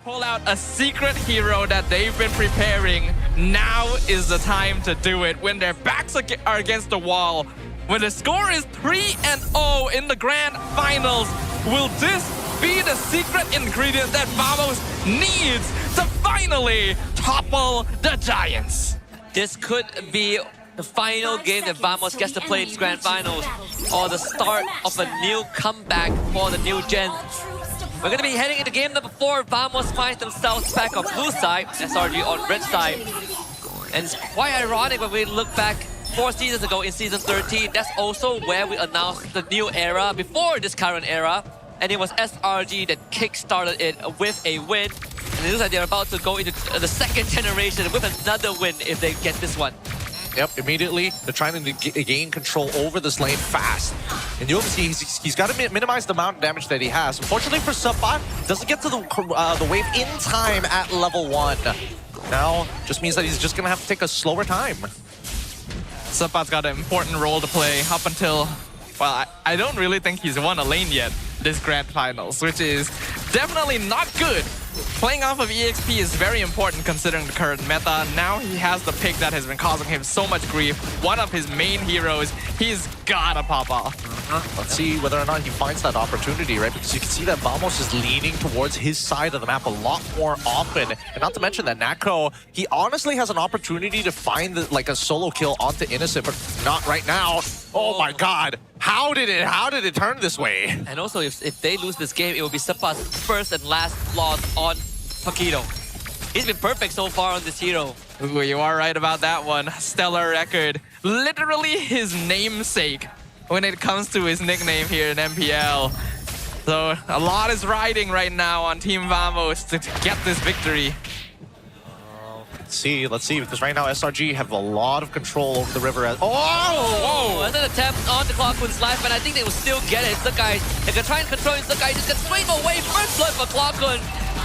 Pull out a secret hero that they've been preparing. Now is the time to do it. When their backs are against the wall, when the score is 3-0 in the grand finals, will this be the secret ingredient that Vamos needs to finally topple the Giants? This could be the final game that Vamos gets to play in this grand finals, or the start of a new comeback for the new gen. We're going to be heading into game number 4. Vamos finds themselves back on blue side, SRG on red side. And it's quite ironic when we look back 4 seasons ago in season 13. That's also where we announced the new era before this current era. And it was SRG that kick-started it with a win. And it looks like they're about to go into the second generation with another win if they get this one. Yep, immediately they're trying to gain control over this lane fast. And you'll see he's got to minimize the amount of damage that he has. Unfortunately for Subot, doesn't get to the wave in time at level 1. Now, just means that he's just going to have to take a slower time. Subot's got an important role to play up until, well, I don't really think he's won a lane yet this grand finals, which is definitely not good. Playing off of EXP is very important considering the current meta. Now he has the pick that has been causing him so much grief. One of his main heroes, he's gotta pop off. Let's see whether or not he finds that opportunity, right? Because you can see that Vamos is leaning towards his side of the map a lot more often. And not to mention that Nako, he honestly has an opportunity to find like a solo kill onto Innocent, but not right now. Oh my god. How did it turn this way? And also, if they lose this game, it will be Subot's first and last loss on Paquito. He's been perfect so far on this hero. Ooh, you are right about that one. Stellar record. Literally his namesake when it comes to his nickname here in MPL. So a lot is riding right now on Team Vamos to get this victory. Let's see, because right now SRG have a lot of control over the river. Whoa! That's an attempt on the Clockwood's life, and I think they will still get it. Sukai, they can try and control it. Sukai just gets straight away. First blood for Clockwood.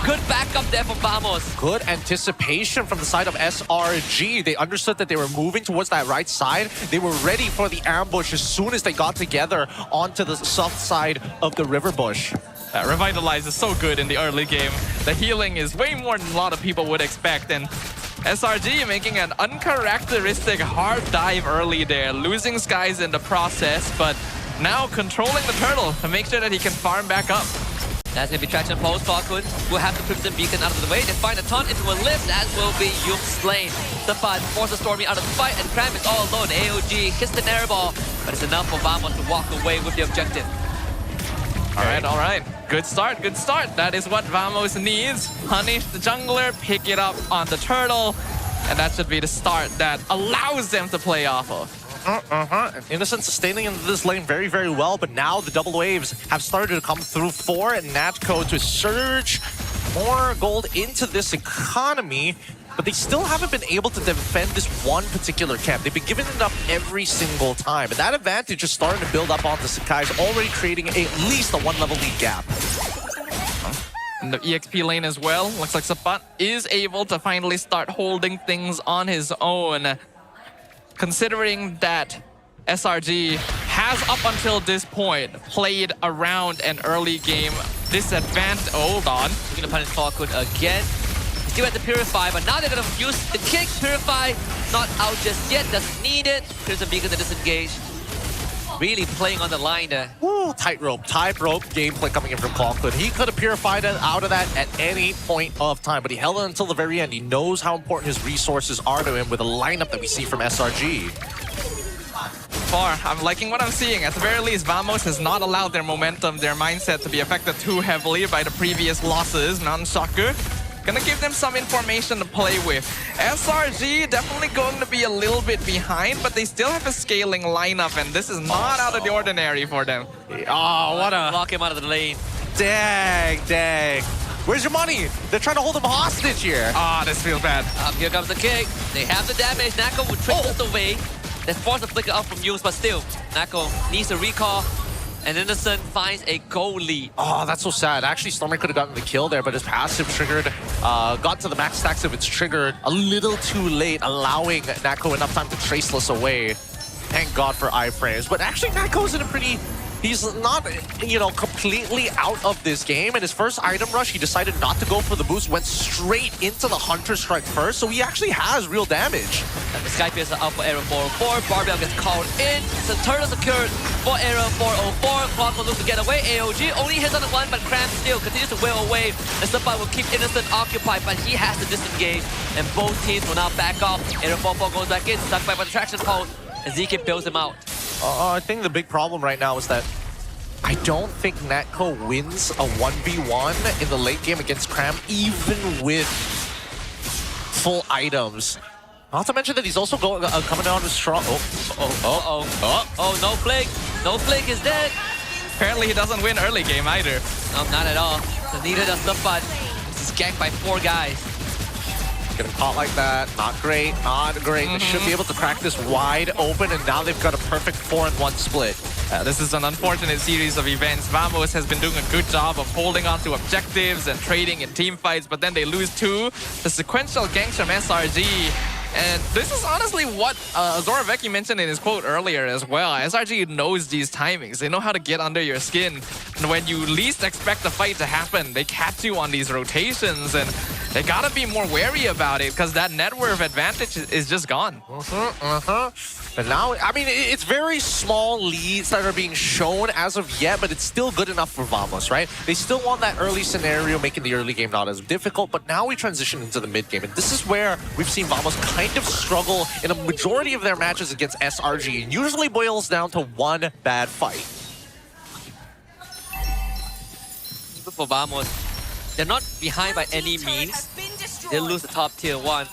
Good backup there from Vamos. Good anticipation from the side of SRG. They understood that they were moving towards that right side. They were ready for the ambush as soon as they got together onto the south side of the river bush. Revitalize is so good in the early game. The healing is way more than a lot of people would expect, and SRG making an uncharacteristic hard dive early there, losing skies in the process, but now controlling the turtle to make sure that he can farm back up. That's going to be traction post. Clockwood will have the Crimson Beacon out of the way. They find a ton into a lift, as will be Yum slain. Subot forces Stormy out of the fight, and Cram is all alone. AOG hits the airball, but it's enough for Vamos to walk away with the objective. All right. Good start. That is what Vamos needs. Punish the jungler, pick it up on the turtle, and that should be the start that allows them to play off of. Innocent sustaining into this lane very, very well, but now the double waves have started to come through for Natco to surge more gold into this economy. But they still haven't been able to defend this one particular camp. They've been giving it up every single time. And that advantage is starting to build up onto Sakai's, already creating at least a 1-level lead gap. In the EXP lane as well, looks like Subot is able to finally start holding things on his own. Considering that SRG has up until this point played around an early game disadvantage. Hold on. We're going to punish Clockwood again. Still at the Purify, but now they're going to use the kick. Purify not out just yet, doesn't need it. Here's a beacon to disengage. Really playing on the line there. Woo, tightrope gameplay coming in from Clockwood. He could have purified it out of that at any point of time, but he held it until the very end. He knows how important his resources are to him with the lineup that we see from SRG. I'm liking what I'm seeing. At the very least, Vamos has not allowed their momentum, their mindset to be affected too heavily by the previous losses. Non-shocker. Gonna give them some information to play with. SRG definitely going to be a little bit behind, but they still have a scaling lineup, and this is not out of the ordinary for them. Oh, what a... Lock him out of the lane. Dang. Where's your money? They're trying to hold him hostage here. Ah, this feels bad. Here comes the kick. They have the damage. Nako will trick this away. They force the flicker up from Yums, but still, Nako needs a recall. And Innocent finds a goal lead. Oh, that's so sad. Actually, Stormer could have gotten the kill there, but his passive triggered, got to the max stacks of its triggered a little too late, allowing Nako enough time to traceless away. Thank God for iframes. But actually, Nako's in a pretty He's not, completely out of this game. And his first item rush, he decided not to go for the boost, went straight into the Hunter Strike first. So he actually has real damage. And the Sky Piercer out for Arrow 404. Barbell gets called in. So turtle secured for Arrow 404. Clock will look to get away. AOG only hits on the one, but Cram still continues to wail away. And Supai will keep Innocent occupied, but he has to disengage. And both teams will now back off. Arrow 404 goes back in, stuck by the traction pole. And ZK bails him out. I think the big problem right now is that I don't think Natco wins a 1v1 in the late game against Cram, even with full items. Not to mention that he's also coming down with strong. Oh, no Flake. No Flake is dead. Apparently he doesn't win early game either. No, not at all. So neither does Supai. This is ganked by 4 guys. Getting caught like that, not great, not great. They should be able to crack this wide open, and now they've got a perfect 4-1 split. This is an unfortunate series of events. Vamos has been doing a good job of holding on to objectives and trading in team fights, but then they lose 2. The sequential ganks from SRG. And this is honestly what Zoravecki mentioned in his quote earlier as well. SRG knows these timings. They know how to get under your skin. And when you least expect the fight to happen, they catch you on these rotations. And they gotta be more wary about it because that net worth advantage is just gone. And now, I mean, it's very small leads that are being shown as of yet, but it's still good enough for Vamos, right? They still want that early scenario, making the early game not as difficult, but now we transition into the mid game. And this is where we've seen Vamos kind of struggle in a majority of their matches against SRG. It usually boils down to one bad fight. Even for Vamos, they're not behind by any means. They lose the top tier 1.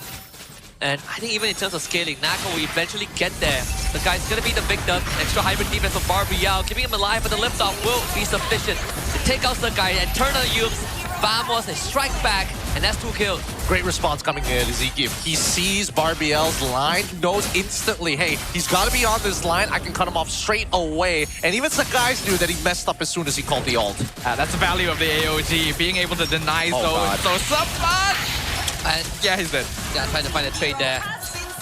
And I think even in terms of scaling, Nako will eventually get there. The guy's gonna be the victim. Extra hybrid defense from Barbell, keeping him alive, but the liftoff will be sufficient to take out the guy and turn on Yubes. Vamos, they strike back, and that's 2 kills. Great response coming in, Ezekiel. He sees Barbell's line, knows instantly, hey, he's got to be on this line. I can cut him off straight away. And even guys knew that he messed up as soon as he called the ult. That's the value of the AOG, being able to deny those. So someone... And yeah, he's dead. Yeah, trying to find a trade there.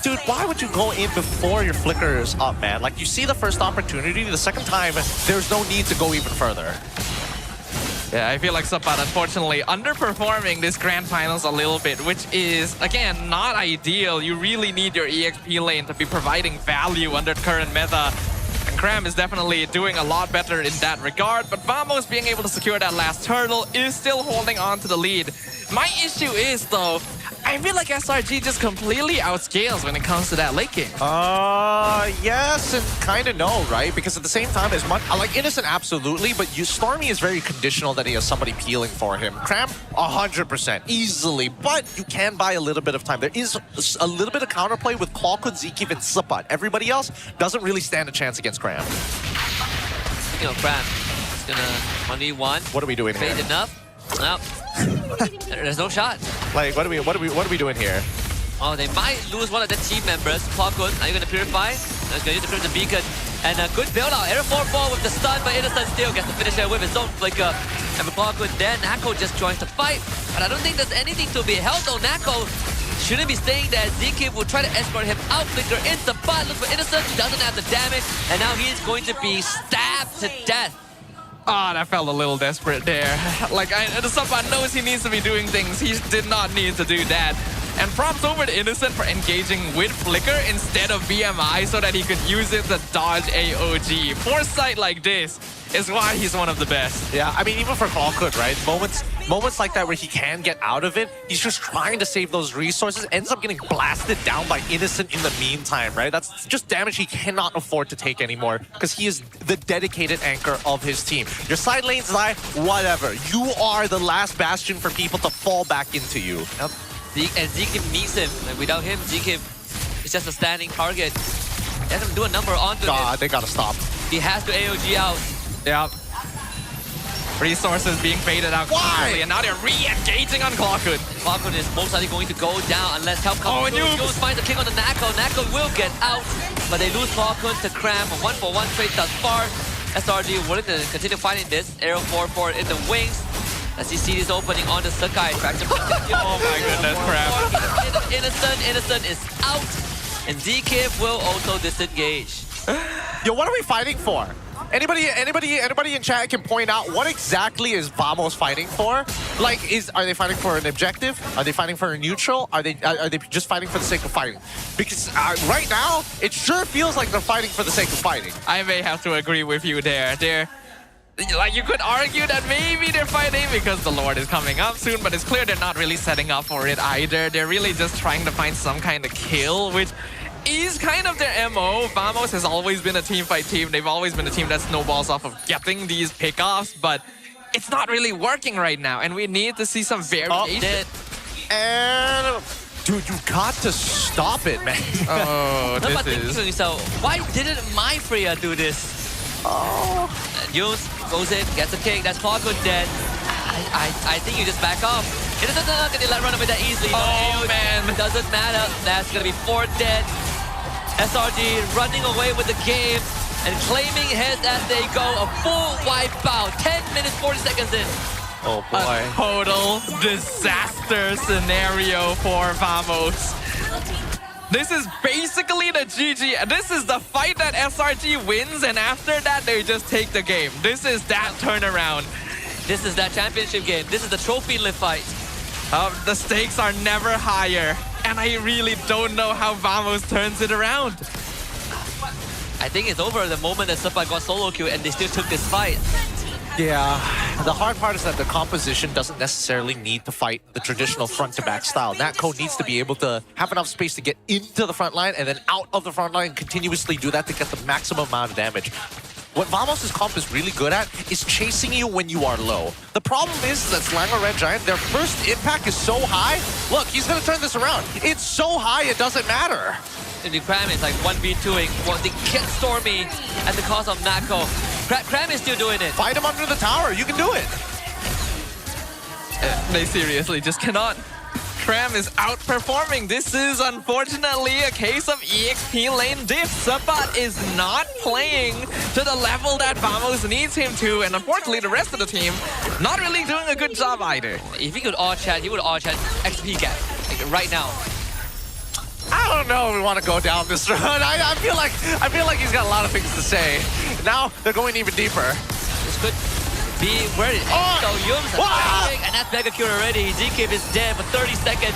Dude, why would you go in before your flicker is up, man? Like, you see the first opportunity, the second time, there's no need to go even further. Yeah, I feel like Sapat, unfortunately, underperforming this Grand Finals a little bit, which is, again, not ideal. You really need your EXP lane to be providing value under current meta. And Cram is definitely doing a lot better in that regard, but Vamos being able to secure that last turtle is still holding on to the lead. My issue is, though, I feel like SRG just completely outscales when it comes to that late game. Yes and kind of no, right? Because at the same time, as much I like Innocent, absolutely, but Stormy is very conditional that he has somebody peeling for him. Cram, 100%, easily, but you can buy a little bit of time. There is a little bit of counterplay with Clawkun, Zekiev, and Supat. Everybody else doesn't really stand a chance against Cram. Speaking of Cram, it's gonna 1v1. What are we doing here? Fade enough. No. There's no shot. Like, what are we doing here? Oh, they might lose one of their team members. Clawkun, are you gonna purify? They're gonna use the Crimson Beacon. And a good build out. Arrow 4-4 with the stun, but Innocent still gets to finish there with his own flicker. And with Clawkun then, Nako just joins the fight. But I don't think there's anything to be held though. Nako shouldn't be staying there. ZK will try to escort him out. Flicker into the butt. Looks for Innocent. Doesn't have the damage. And now he is going to be stabbed to death. Ah, that felt a little desperate there. Like, the Sapat knows he needs to be doing things. He did not need to do that. And props over to Innocent for engaging with Flicker instead of BMI so that he could use it to dodge AOG. Foresight like this is why he's one of the best. Yeah, I mean, even for Clawkun, right? Moments like that where he can get out of it, he's just trying to save those resources, ends up getting blasted down by Innocent in the meantime, right? That's just damage he cannot afford to take anymore because he is the dedicated anchor of his team. Your side lanes die, whatever. You are the last bastion for people to fall back into you. Yep. And Zekiev needs him. Like, without him, Zekiev is just a standing target. He has to do a number onto him. They gotta stop. He has to AOG out. Yeah. Resources being faded out quickly, and now they're re-engaging on Clawkun. Clawkun is most likely going to go down unless help comes through. Yubes finds the king on the Nako. Nako will get out, but they lose Clawkun to Cram. A 1-for-1 trade thus far. SRG willing to continue fighting this. Arrow 4-4 in the wings. As you see this opening on the Sakai. Oh my goodness, Cram. Innocent is out, and ZK will also disengage. Yo, what are we fighting for? Anybody in chat can point out what exactly is Vamos fighting for? Like, are they fighting for an objective? Are they fighting for a neutral? Are they just fighting for the sake of fighting? Because right now, it sure feels like they're fighting for the sake of fighting. I may have to agree with you there. Like, you could argue that maybe they're fighting because the Lord is coming up soon, but it's clear they're not really setting up for it either. They're really just trying to find some kind of kill, which is kind of their MO. Vamos has always been a teamfight team. They've always been a team that snowballs off of getting these pickoffs, but it's not really working right now, and we need to see some variation. And dude, you got to stop it, man. Oh, No, but this thinking is... to yourself, why didn't my Freya do this? Oh. Yums goes in, gets a kick. That's Falcon dead. I think you just back off. It doesn't look like they let run away that easily. Oh, man. It doesn't matter. That's gonna be 4 dead. SRG running away with the game and claiming heads as they go. A full wipeout. 10 minutes, 40 seconds in. Oh boy. A total disaster scenario for Vamos. This is basically the GG. This is the fight that SRG wins, and after that, they just take the game. This is that turnaround. This is that championship game. This is the trophy lift fight. The stakes are never higher, and I really don't know how Vamos turns it around. I think it's over the moment that Supa got solo queue and they still took this fight. Yeah, the hard part is that the composition doesn't necessarily need to fight the traditional front-to-back style. Natco needs to be able to have enough space to get into the front line and then out of the front line and continuously do that to get the maximum amount of damage. What Vamos' comp is really good at is chasing you when you are low. The problem is that Slanger Red Giant, their first impact is so high. Look, he's going to turn this around. It's so high, it doesn't matter. And the Cram is like 1v2ing. Well, they get Stormy at the cost of Natco. Cram is still doing it. Fight him under the tower. You can do it. They seriously just cannot. Cram is outperforming. This is unfortunately a case of EXP lane diff. Supa is not playing to the level that Vamos needs him to, and unfortunately the rest of the team not really doing a good job either. If he could all chat, he would all chat XP gap like right now. I don't know if we want to go down this road. I feel like he's got a lot of things to say. Now they're going even deeper. This could be where it ends. So Yums is and that's Mega Cure already. ZKip is dead for 30 seconds.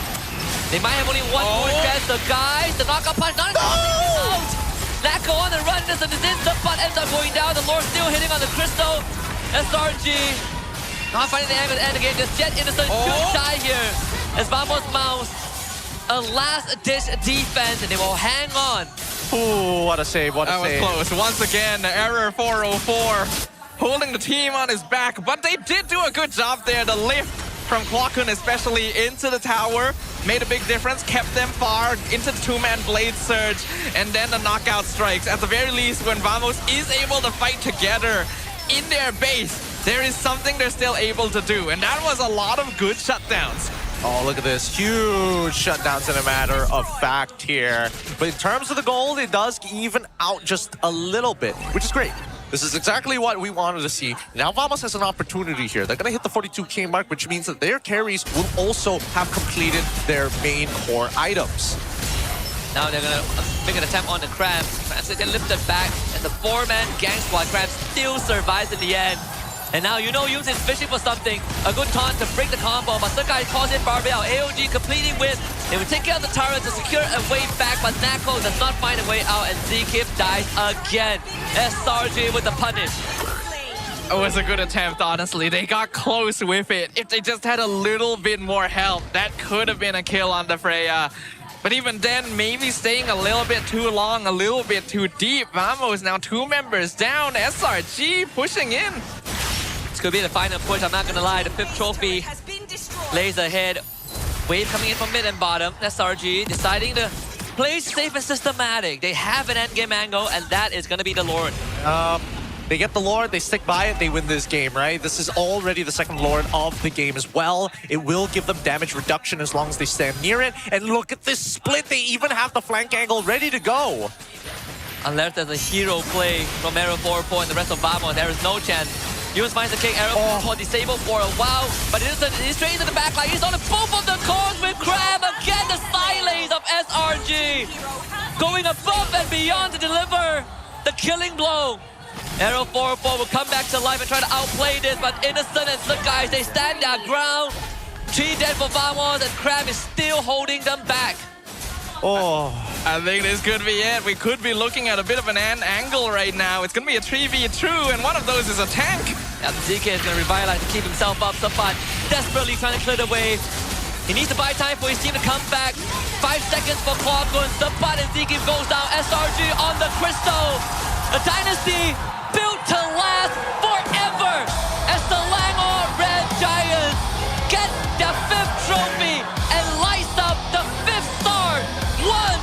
They might have only one more chance. The guys, the knockout punch, not out. Natco on the run, this is in. The butt ends up going down. The Lord still hitting on the crystal. SRG not finding the end of the game. This Jet Innocent could die here as Vamos mounts a last-ditch defense, and they will hang on. Ooh, what a save, what a save. That was close. Once again, error 404, holding the team on his back, but they did do a good job there. The lift from Kwakun, especially into the tower, made a big difference, kept them far into the two-man blade surge, and then the knockout strikes. At the very least, when Vamos is able to fight together in their base, there is something they're still able to do, and that was a lot of good shutdowns. Oh, look at this. Huge shutdowns in a matter of fact here. But in terms of the gold, it does even out just a little bit, which is great. This is exactly what we wanted to see. Now Vamos has an opportunity here. They're going to hit the 42k mark, which means that their carries will also have completed their main core items. Now they're going to make an attempt on the Cram. Cram's going to get lifted back as the 4-man gang squad. Cram still survives in the end. And now you know Yums is fishing for something. A good taunt to break the combo, but Sukai calls in Barbell. AOG completing with. They will take care of the turret to secure a way back, but Natco does not find a way out, and ZKip dies again. SRG with the punish. It was a good attempt, honestly. They got close with it. If they just had a little bit more help, that could have been a kill on the Freya. But even then, maybe staying a little bit too long, a little bit too deep. Vamos now 2 members down. SRG pushing in. This could be the final push, I'm not gonna lie. The 5th trophy lays ahead. Wave coming in from mid and bottom. SRG deciding to play safe and systematic. They have an endgame angle, and that is gonna be the Lord. They get the Lord, they stick by it, they win this game, right? This is already the second Lord of the game as well. It will give them damage reduction as long as they stand near it. And look at this split, they even have the flank angle ready to go. Unless there's a hero play from Arrow 4 and the rest of Vamos, there is no chance. Yums finds the kick, Arrow 4 disabled for a while, but he's straight into the back line. He's on both of the cores with Crab. Again, the silence of SRG. Going above and beyond to deliver the killing blow. Arrow 404 will come back to life and try to outplay this, but Innocent and Slick Guys, they stand their ground. 3 dead for Vamos, and Crab is still holding them back. Oh, I think this could be it. We could be looking at a bit of an angle right now. It's going to be a 3v2, and one of those is a tank. Yeah, ZK is going to revitalize to keep himself up. Sapat desperately trying to clear the wave. He needs to buy time for his team to come back. 5 seconds for Kwakun. Sapat and ZK goes down. SRG on the crystal. A dynasty built to last forever as the Langor Red Giants get their 5th trophy and lights up the 5th star, one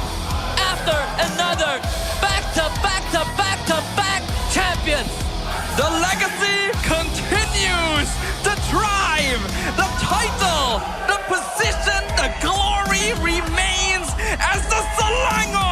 after another. Back to back to back to back champions. The legacy continues. The drive, the title, the position, the glory remains as the Selangor